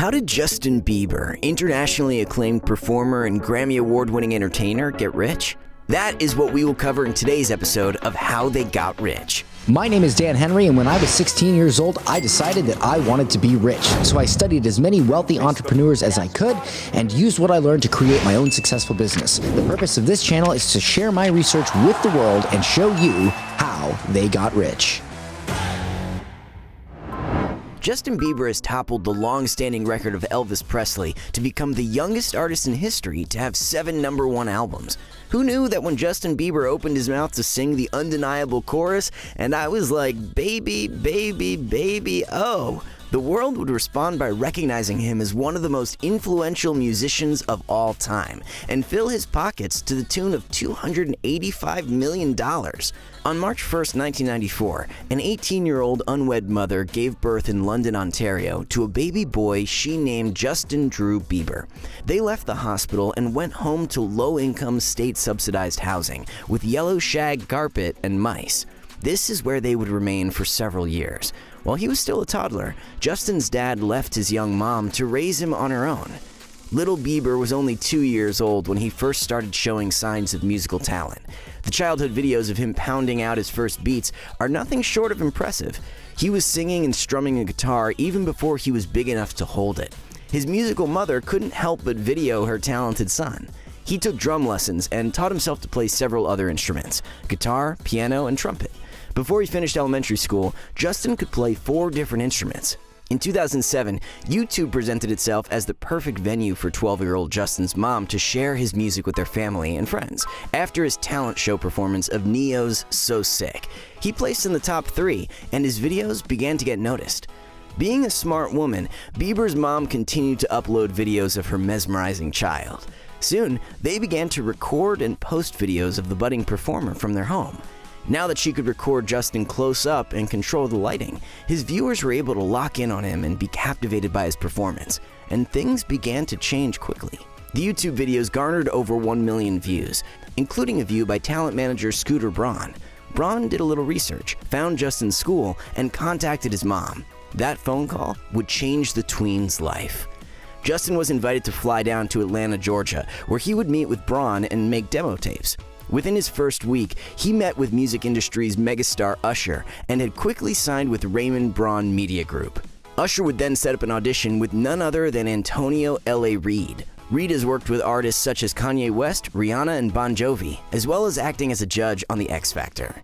How did Justin Bieber, internationally acclaimed performer and Grammy Award-winning entertainer, get rich? That is what we will cover in today's episode of How They Got Rich. My name is Dan Henry, and when I was 16 years old, I decided that I wanted to be rich. So I studied as many wealthy entrepreneurs as I could and used what I learned to create my own successful business. The purpose of this channel is to share my research with the world and show you how they got rich. Justin Bieber has toppled the long-standing record of Elvis Presley to become the youngest artist in history to have 7 #1 albums. Who knew that when Justin Bieber opened his mouth to sing the undeniable chorus, and I was like, baby, baby, baby, oh, the world would respond by recognizing him as one of the most influential musicians of all time and fill his pockets to the tune of $285 million. On March 1st, 1994, an 18-year-old unwed mother gave birth in London, Ontario, to a baby boy she named Justin Drew Bieber. They left the hospital and went home to low-income state-subsidized housing with yellow shag carpet and mice. This is where they would remain for several years. While he was still a toddler, Justin's dad left his young mom to raise him on her own. Little Bieber was only 2 years old when he first started showing signs of musical talent. The childhood videos of him pounding out his first beats are nothing short of impressive. He was singing and strumming a guitar even before he was big enough to hold it. His musical mother couldn't help but video her talented son. He took drum lessons and taught himself to play several other instruments: guitar, piano, and trumpet. Before he finished elementary school, Justin could play 4 different instruments. In 2007, YouTube presented itself as the perfect venue for 12-year-old Justin's mom to share his music with their family and friends. After his talent show performance of Ne-Yo's So Sick, he placed in the top 3, and his videos began to get noticed. Being a smart woman, Bieber's mom continued to upload videos of her mesmerizing child. Soon, they began to record and post videos of the budding performer from their home. Now that she could record Justin close up and control the lighting, his viewers were able to lock in on him and be captivated by his performance, and things began to change quickly. The YouTube videos garnered over 1 million views, including a view by talent manager Scooter Braun. Braun did a little research, found Justin's school, and contacted his mom. That phone call would change the tween's life. Justin was invited to fly down to Atlanta, Georgia, where he would meet with Braun and make demo tapes. Within his first week, he met with music industry's megastar Usher and had quickly signed with Raymond Braun Media Group. Usher would then set up an audition with none other than Antonio L.A. Reid. Reid has worked with artists such as Kanye West, Rihanna, and Bon Jovi, as well as acting as a judge on The X Factor.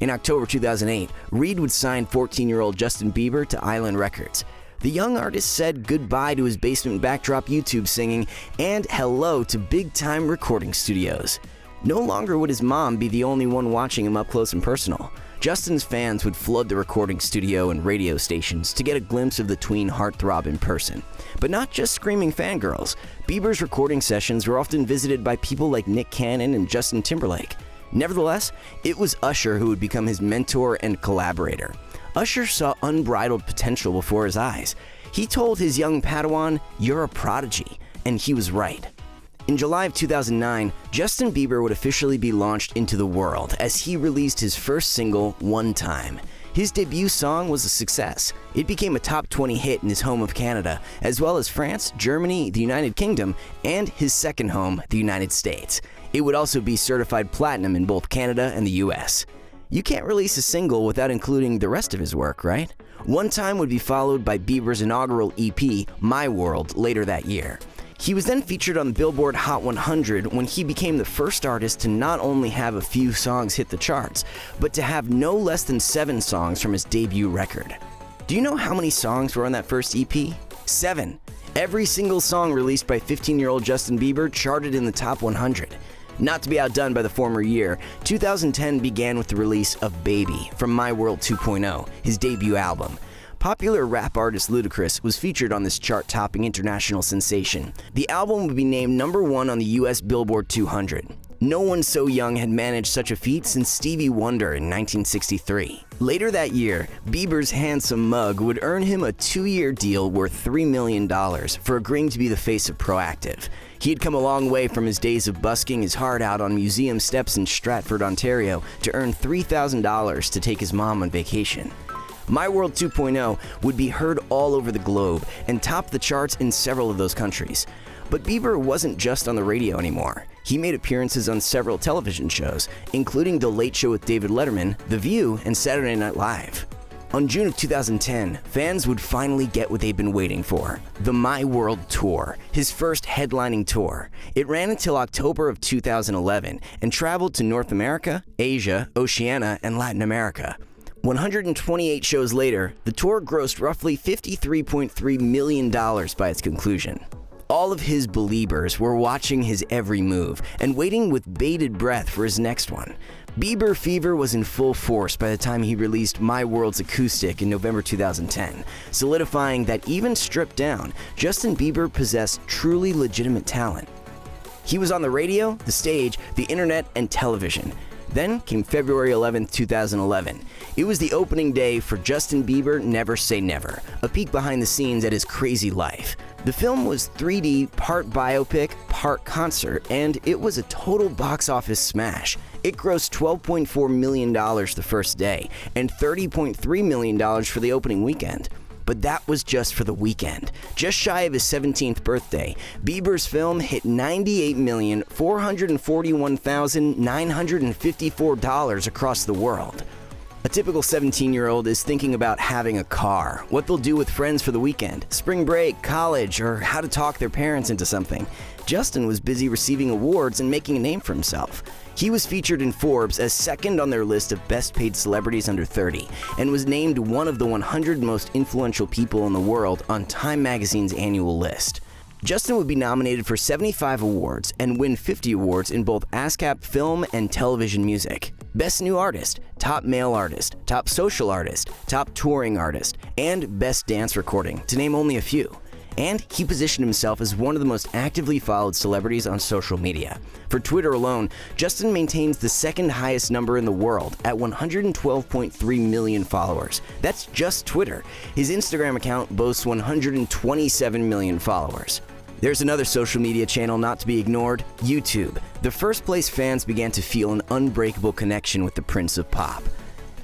In October 2008, Reid would sign 14-year-old Justin Bieber to Island Records. The young artist said goodbye to his basement backdrop YouTube singing and hello to big-time recording studios. No longer would his mom be the only one watching him up close and personal. Justin's fans would flood the recording studio and radio stations to get a glimpse of the tween heartthrob in person. But not just screaming fangirls. Bieber's recording sessions were often visited by people like Nick Cannon and Justin Timberlake. Nevertheless, it was Usher who would become his mentor and collaborator. Usher saw unbridled potential before his eyes. He told his young Padawan, "You're a prodigy," and he was right. In July of 2009, Justin Bieber would officially be launched into the world as he released his first single, One Time. His debut song was a success. It became a top 20 hit in his home of Canada, as well as France, Germany, the United Kingdom, and his second home, the United States. It would also be certified platinum in both Canada and the US. You can't release a single without including the rest of his work, right? One Time would be followed by Bieber's inaugural EP, My World, later that year. He was then featured on the Billboard Hot 100 when he became the first artist to not only have a few songs hit the charts, but to have no less than 7 songs from his debut record. Do you know how many songs were on that first EP? 7. Every single song released by 15-year-old Justin Bieber charted in the top 100. Not to be outdone by the former year, 2010 began with the release of Baby from My World 2.0, his debut album. Popular rap artist Ludacris was featured on this chart-topping international sensation. The album would be named #1 on the US Billboard 200. No one so young had managed such a feat since Stevie Wonder in 1963. Later that year, Bieber's handsome mug would earn him a 2-year deal worth $3 million for agreeing to be the face of Proactive. He had come a long way from his days of busking his heart out on museum steps in Stratford, Ontario, to earn $3,000 to take his mom on vacation. My World 2.0 would be heard all over the globe and top the charts in several of those countries. But Bieber wasn't just on the radio anymore. He made appearances on several television shows, including The Late Show with David Letterman, The View, and Saturday Night Live. On June of 2010, fans would finally get what they'd been waiting for, the My World Tour, his first headlining tour. It ran until October of 2011 and traveled to North America, Asia, Oceania, and Latin America. 128 shows later, the tour grossed roughly $53.3 million by its conclusion. All of his believers were watching his every move and waiting with bated breath for his next one. Bieber fever was in full force by the time he released My World's Acoustic in November 2010, solidifying that even stripped down, Justin Bieber possessed truly legitimate talent. He was on the radio, the stage, the internet, and television. Then came February 11, 2011. It was the opening day for Justin Bieber Never Say Never, a peek behind the scenes at his crazy life. The film was 3D, part biopic, part concert, and it was a total box office smash. It grossed $12.4 million the first day and $30.3 million for the opening weekend. But that was just for the weekend. Just shy of his 17th birthday, Bieber's film hit $98,441,954 across the world. A typical 17-year-old is thinking about having a car, what they'll do with friends for the weekend, spring break, college, or how to talk their parents into something. Justin was busy receiving awards and making a name for himself. He was featured in Forbes as second on their list of best paid celebrities under 30 and was named one of the 100 most influential people in the world on Time Magazine's annual list. Justin would be nominated for 75 awards and win 50 awards in both ASCAP film and television music. Best New Artist, Top Male Artist, Top Social Artist, Top Touring Artist, and Best Dance Recording, to name only a few. And he positioned himself as one of the most actively followed celebrities on social media. For Twitter alone, Justin maintains the second highest number in the world at 112.3 million followers. That's just Twitter. His Instagram account boasts 127 million followers. There's another social media channel not to be ignored, YouTube, the first place fans began to feel an unbreakable connection with the Prince of Pop.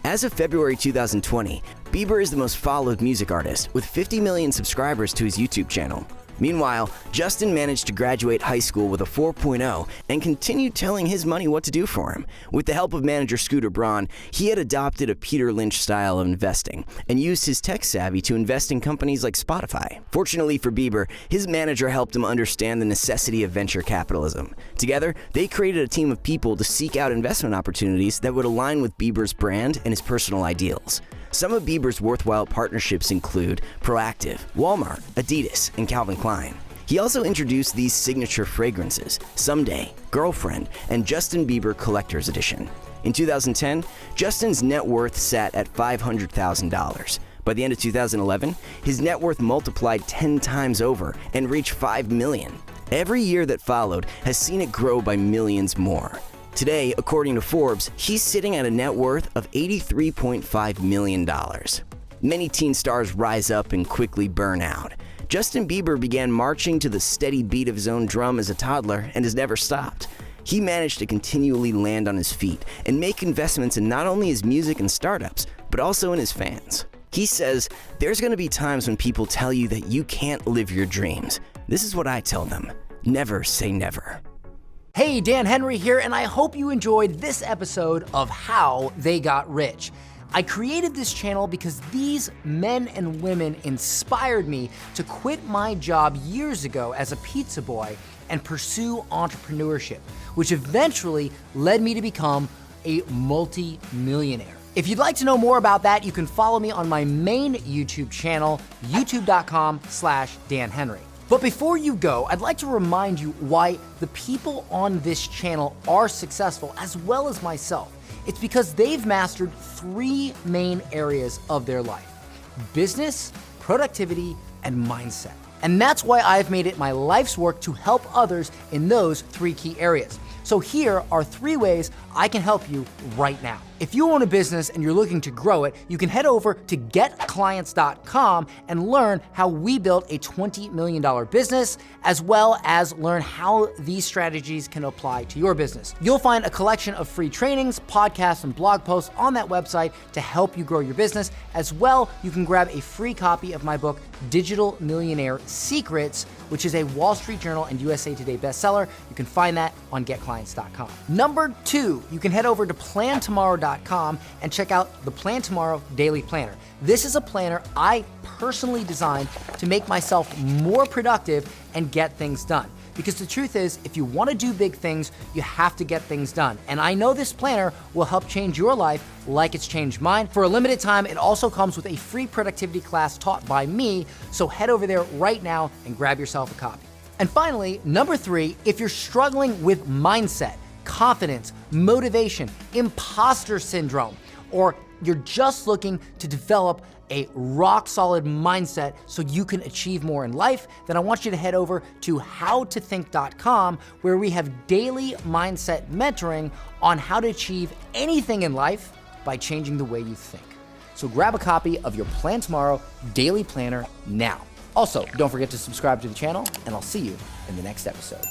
As of February 2020, Bieber is the most followed music artist, with 50 million subscribers to his YouTube channel. Meanwhile, Justin managed to graduate high school with a 4.0 and continued telling his money what to do for him. With the help of manager Scooter Braun, he had adopted a Peter Lynch style of investing and used his tech savvy to invest in companies like Spotify. Fortunately for Bieber, his manager helped him understand the necessity of venture capitalism. Together, they created a team of people to seek out investment opportunities that would align with Bieber's brand and his personal ideals. Some of Bieber's worthwhile partnerships include Proactive, Walmart, Adidas, and Calvin Klein. He also introduced these signature fragrances, Someday, Girlfriend, and Justin Bieber Collector's Edition. In 2010, Justin's net worth sat at $500,000. By the end of 2011, his net worth multiplied 10 times over and reached $5 million. Every year that followed has seen it grow by millions more. Today, according to Forbes, he's sitting at a net worth of $83.5 million. Many teen stars rise up and quickly burn out. Justin Bieber began marching to the steady beat of his own drum as a toddler and has never stopped. He managed to continually land on his feet and make investments in not only his music and startups, but also in his fans. He says, "There's going to be times when people tell you that you can't live your dreams. This is what I tell them. Never say never." Hey, Dan Henry here, and I hope you enjoyed this episode of How They Got Rich. I created this channel because these men and women inspired me to quit my job years ago as a pizza boy and pursue entrepreneurship, which eventually led me to become a multi-millionaire. If you'd like to know more about that, you can follow me on my main YouTube channel, youtube.com/Dan Henry. But before you go, I'd like to remind you why the people on this channel are successful, as well as myself. It's because they've mastered 3 main areas of their life: business, productivity, and mindset. And that's why I've made it my life's work to help others in those 3 key areas. So here are 3 ways I can help you right now. If you own a business and you're looking to grow it, you can head over to getclients.com and learn how we built a $20 million business, as well as learn how these strategies can apply to your business. You'll find a collection of free trainings, podcasts, and blog posts on that website to help you grow your business. As well, you can grab a free copy of my book, Digital Millionaire Secrets, which is a Wall Street Journal and USA Today bestseller. You can find that on getclients.com. Number 2, you can head over to plantomorrow.com and check out the Plan Tomorrow Daily Planner. This is a planner I personally designed to make myself more productive and get things done. Because the truth is, if you want to do big things, you have to get things done. And I know this planner will help change your life like it's changed mine. For a limited time, it also comes with a free productivity class taught by me, so head over there right now and grab yourself a copy. And finally, number 3, if you're struggling with mindset, confidence, motivation, imposter syndrome, or you're just looking to develop a rock-solid mindset so you can achieve more in life, then I want you to head over to howtothink.com, where we have daily mindset mentoring on how to achieve anything in life by changing the way you think. So grab a copy of your Plan Tomorrow Daily Planner now. Also, don't forget to subscribe to the channel, and I'll see you in the next episode.